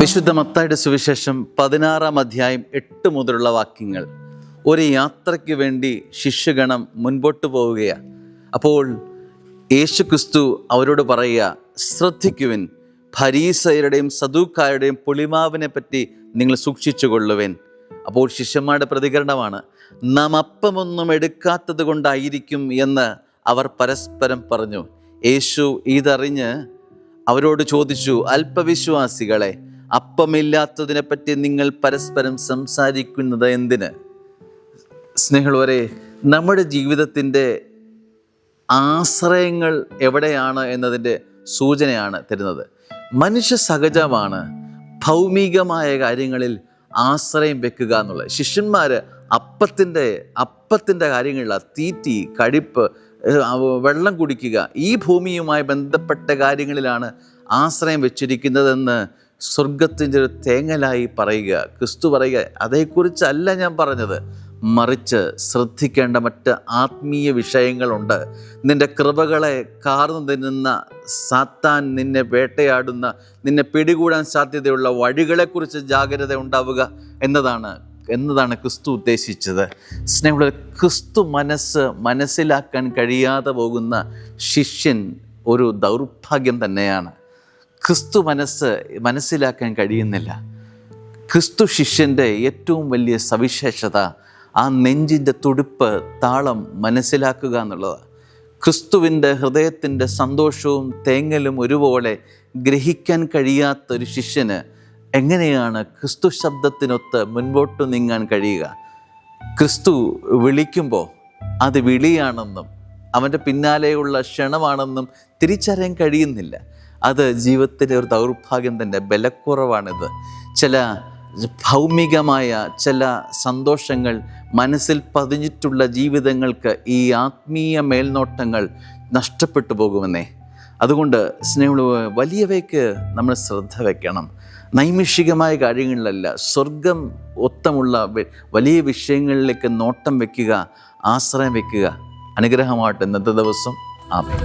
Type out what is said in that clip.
വിശുദ്ധ മത്തായിയുടെ സുവിശേഷം 16-ാം അധ്യായം 8 മുതലുള്ള വാക്യങ്ങൾ. ഒരു യാത്രയ്ക്ക് വേണ്ടി ശിഷ്യഗണം മുൻപോട്ട് പോവുകയാണ്. അപ്പോൾ യേശുക്രിസ്തു അവരോട് പറയുക, ശ്രദ്ധിക്കുവിൻ, ഫരീസയരുടെയും സദൂക്കാരുടെയും പുളിമാവിനെ പറ്റി നിങ്ങൾ സൂക്ഷിച്ചു കൊള്ളുവിൻ. അപ്പോൾ ശിഷ്യന്മാരുടെ പ്രതികരണമാണ്, നാം അപ്പമൊന്നും എടുക്കാത്തത് കൊണ്ടായിരിക്കും എന്ന് അവർ പരസ്പരം പറഞ്ഞു. യേശു ഇതറിഞ്ഞ് അവരോട് ചോദിച്ചു, അല്പവിശ്വാസികളെ, അപ്പമില്ലാത്തതിനെപ്പറ്റി നിങ്ങൾ പരസ്പരം സംസാരിക്കുന്നത് എന്തിന്? സ്നേഹമുള്ളവരെ, നമ്മുടെ ജീവിതത്തിൻ്റെ ആശ്രയങ്ങൾ എവിടെയാണ് എന്നതിൻ്റെ സൂചനയാണ് തരുന്നത്. മനുഷ്യ സഹജമാണ് ഭൗമികമായ കാര്യങ്ങളിൽ ആശ്രയം വെക്കുക എന്നുള്ളത്. ശിഷ്യന്മാർ അപ്പത്തിൻ്റെ കാര്യങ്ങളിലാണ്, തീറ്റി, കഴിപ്പ്, വെള്ളം കുടിക്കുക, ഈ ഭൂമിയുമായി ബന്ധപ്പെട്ട കാര്യങ്ങളിലാണ് ആശ്രയം വെച്ചിരിക്കുന്നതെന്ന് സ്വർഗത്തിൻ്റെ ഒരു തേങ്ങലായി പറയുക. ക്രിസ്തു പറയുക, അതേക്കുറിച്ചല്ല ഞാൻ പറഞ്ഞത്, മറിച്ച് ശ്രദ്ധിക്കേണ്ട മറ്റ് ആത്മീയ വിഷയങ്ങളുണ്ട്. നിൻ്റെ കൃപകളെ കാർന്നു തിന്നുന്ന സാത്താൻ നിന്നെ വേട്ടയാടുന്ന, നിന്നെ പിടികൂടാൻ സാധ്യതയുള്ള വഴികളെക്കുറിച്ച് ജാഗ്രത ഉണ്ടാവുക എന്നതാണ് ക്രിസ്തു ഉദ്ദേശിച്ചത്. സ്നേഹമുള്ള, ക്രിസ്തു മനസ്സിലാക്കാൻ കഴിയാതെ പോകുന്ന ശിഷ്യൻ ഒരു ദൗർഭാഗ്യം തന്നെയാണ്. ക്രിസ്തു മനസ്സിലാക്കാൻ കഴിയുന്നില്ല. ക്രിസ്തു ശിഷ്യൻ്റെ ഏറ്റവും വലിയ സവിശേഷത ആ നെഞ്ചിൻ്റെ തുടിപ്പ്, താളം മനസ്സിലാക്കുക എന്നുള്ളതാണ്. ക്രിസ്തുവിൻ്റെ ഹൃദയത്തിൻ്റെ സന്തോഷവും തേങ്ങലും ഒരുപോലെ ഗ്രഹിക്കാൻ കഴിയാത്തൊരു ശിഷ്യന് എങ്ങനെയാണ് ക്രിസ്തു ശബ്ദത്തിനൊത്ത് മുൻപോട്ട് നീങ്ങാൻ കഴിയുക? ക്രിസ്തു വിളിക്കുമ്പോൾ അത് വിളിയാണെന്നും അവൻ്റെ പിന്നാലെയുള്ള ക്ഷണമാണെന്നും തിരിച്ചറിയാൻ കഴിയുന്നില്ല. അത് ജീവിതത്തിലെ ഒരു ദൗർഭാഗ്യം തന്നെ, ബലക്കുറവാണിത്. ചില ഭൗമികമായ ചില സന്തോഷങ്ങൾ മനസ്സിൽ പതിഞ്ഞിട്ടുള്ള ജീവിതങ്ങൾക്ക് ഈ ആത്മീയ മേൽനോട്ടങ്ങൾ നഷ്ടപ്പെട്ടു പോകുമെന്നേ. അതുകൊണ്ട് സ്നേഹമുള്ള, വലിയവയ്ക്ക് നമ്മൾ ശ്രദ്ധ വയ്ക്കണം. നൈമിഷികമായ കാര്യങ്ങളിലല്ല, സ്വർഗം ഒത്തമുള്ള വലിയ വിഷയങ്ങളിലേക്ക് നോട്ടം വയ്ക്കുക, ആശ്രയം വയ്ക്കുക. അനുഗ്രഹമായിട്ട് ഇന്നത്തെ ദിവസം. ആമേൻ.